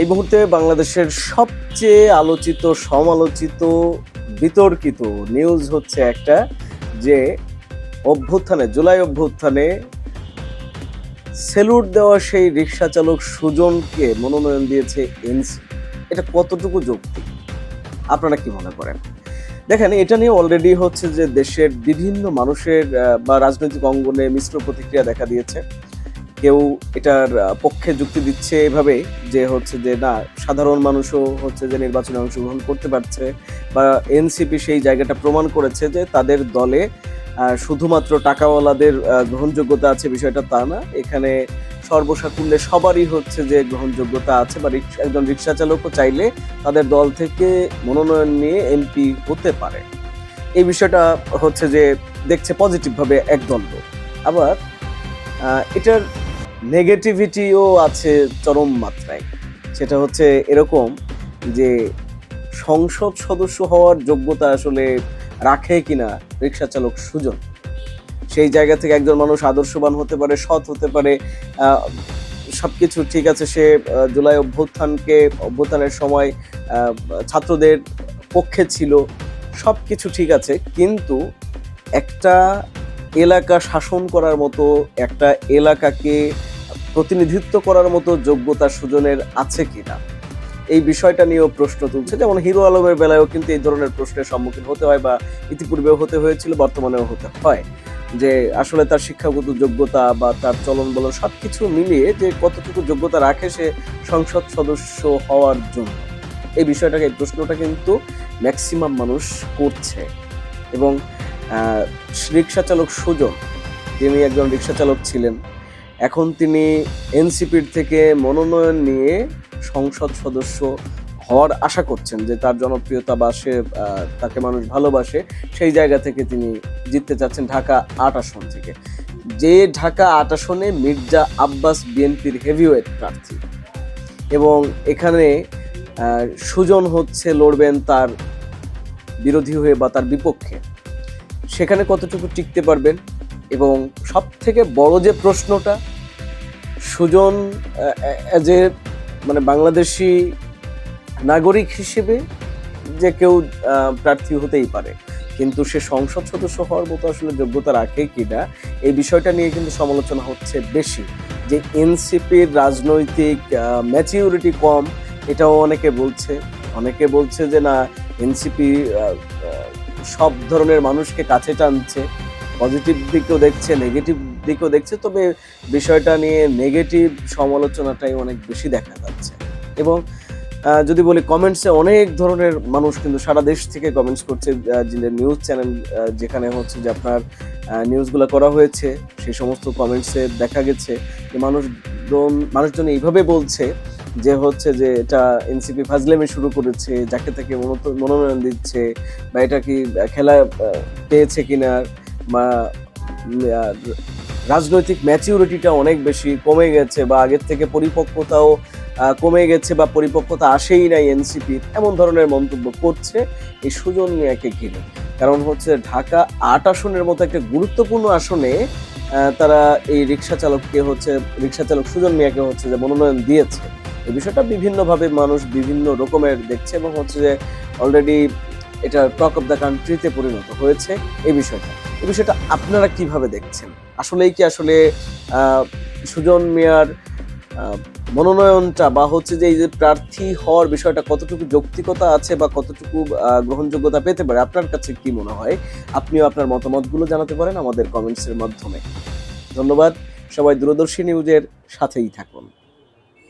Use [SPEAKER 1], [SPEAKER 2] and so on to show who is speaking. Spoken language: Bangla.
[SPEAKER 1] এই মুহূর্তে বাংলাদেশের সবচেয়ে আলোচিত, সমালোচিত, বিতর্কিত নিউজ হচ্ছে একটা, যে জুলাই অভ্যুত্থানে সেলুট দেওয়া সেই রিকশা চালক সুজনকে মনোনয়ন দিয়েছে এনসিপি। এটা কতটুকু যৌক্তিক, আপনারা কি মনে করেন? দেখেন, এটা নিয়ে অলরেডি হচ্ছে যে দেশের বিভিন্ন মানুষের বা রাজনৈতিক অঙ্গনে মিশ্র প্রতিক্রিয়া দেখা দিয়েছে। কেউ এটার পক্ষে যুক্তি দিচ্ছে এভাবে যে হচ্ছে যে না, সাধারণ মানুষও হচ্ছে যে নির্বাচনে অংশগ্রহণ করতে পারছে, বা এনসিপি সেই জায়গাটা প্রমাণ করেছে যে তাদের দলে শুধুমাত্র টাকাওয়ালাদের গ্রহণযোগ্যতা আছে, বিষয়টা তা না। এখানে সর্বসাকুল্যে সবারই হচ্ছে যে গ্রহণযোগ্যতা আছে, বা একজন রিক্সা চালকও চাইলে তাদের দল থেকে মনোনয়ন নিয়ে এমপি হতে পারে। এই বিষয়টা হচ্ছে যে দেখছে পজিটিভভাবে একদল লোক। আবার এটার নেগেটিভিটিও আছে চরম মাত্রায়। সেটা হচ্ছে এরকম যে সংসদ সদস্য হওয়ার যোগ্যতা আসলে রাখে কিনা রিক্সা চালক সুজন। সেই জায়গা থেকে একজন মানুষ আদর্শবান হতে পারে, সৎ হতে পারে, সবকিছু ঠিক আছে, সে জুলাই অভ্যুত্থানের সময় ছাত্রদের পক্ষে ছিল, সবকিছু ঠিক আছে, কিন্তু একটা এলাকা শাসন করার মতো, একটা এলাকাকে প্রতিনিধিত্ব করার মতো যোগ্যতা সুজনের আছে কিনা, এই বিষয়টা নিয়েও প্রশ্ন তুলছে। যেমন হিরো আলমের বেলায়ও কিন্তু এই ধরনের প্রশ্নের সম্মুখীন হতে হয়, বা ইতিপূর্বেও হতে হয়েছিল, বর্তমানেও হতে হয়, যে আসলে তার শিক্ষাগত যোগ্যতা বা তার চলন বলন সবকিছু মিলিয়ে যে কতটুকু যোগ্যতা রাখে সে সংসদ সদস্য হওয়ার জন্য। এই বিষয়টাকে, এই প্রশ্নটা কিন্তু ম্যাক্সিমাম মানুষ করছে। এবং রিক্সা চালক সুজন, তিনি একজন রিক্সা চালক ছিলেন, এখন তিনি এনসিপির থেকে মনোনয়ন নিয়ে সংসদ সদস্য হওয়ার আশা করছেন, যে তার জনপ্রিয়তা বা সে তাকে মানুষ ভালোবাসে, সেই জায়গা থেকে তিনি জিততে চাচ্ছেন ঢাকা ৮ আসন থেকে। যে ঢাকা ৮ আসনে মির্জা আব্বাস বিএনপির হেভিওয়েট প্রার্থী, এবং এখানে সুজন হচ্ছে লড়বেন তার বিরোধী হয়ে বা তার বিপক্ষে। সেখানে কতটুকু টিকতে পারবেন? এবং সব থেকে বড় যে প্রশ্নটা, সুজন যে মানে বাংলাদেশি নাগরিক হিসেবে যে কেউ প্রার্থী হতেই পারে, কিন্তু সে সংসদ সদস্য হওয়ার মতো আসলে যোগ্যতা রাখে কিনা, এই বিষয়টা নিয়ে কিন্তু সমালোচনা হচ্ছে বেশি। যে এনসিপির রাজনৈতিক ম্যাচিউরিটি কম, এটাও অনেকে বলছে যে না, এনসিপি সব ধরনের মানুষকে কাছে টানছে, পজিটিভ দিকও দেখছে, নেগেটিভ দিকও দেখছে। তবে বিষয়টা নিয়ে নেগেটিভ সমালোচনাটাই অনেক বেশি দেখা যাচ্ছে। এবং যদি বলি, কমেন্টসে অনেক ধরনের মানুষ কিন্তু সারা দেশ থেকে কমেন্টস করছে, যে নিউজ চ্যানেল যেখানে হচ্ছে যে আপনার নিউজগুলো করা হয়েছে, সেই সমস্ত কমেন্টসে দেখা গেছে যে মানুষজন এইভাবে বলছে যে হচ্ছে যে এটা এনসিপি ফাজলামি শুরু করেছে, যাকে তাকে মনোনয়ন দিচ্ছে, বা এটা কি খেলা পেয়েছে কিনা, বা রাজনৈতিক ম্যাচিউরিটিটা অনেক বেশি কমে গেছে, বা আগের থেকে পরিপক্কতাও কমে গেছে, বা পরিপক্কতা আসেই নাই এনসিপির, এমন ধরনের মন্তব্য করছে এই সুজন মিয়াকে ঘিরে। কারণ হচ্ছে ঢাকা ৮ আসনের মতো একটা গুরুত্বপূর্ণ আসনে তারা এই রিক্সা চালক সুজন মিয়াকে হচ্ছে যে মনোনয়ন দিয়েছে। এই বিষয়টা বিভিন্নভাবে মানুষ বিভিন্ন রকমের দেখছে, এবং হচ্ছে যে অলরেডি এটা টক অফ দ্য কান্ট্রিতে পরিণত হয়েছে এই বিষয়টা আপনারা কিভাবে দেখছেন? আসলেই কি আসলে সুজন মিয়ার মনোনয়নটা, বা হচ্ছে যে এই যে প্রার্থী হওয়ার বিষয়টা কতটুকু যৌক্তিকতা আছে, বা কতটুকু গ্রহণযোগ্যতা পেতে পারে, আপনার কাছে কি মনে হয়? আপনিও আপনার মতামতগুলো জানাতে পারেন আমাদের কমেন্টসের মাধ্যমে। ধন্যবাদ। সবাই দূরদর্শী নিউজের সাথেই থাকুন।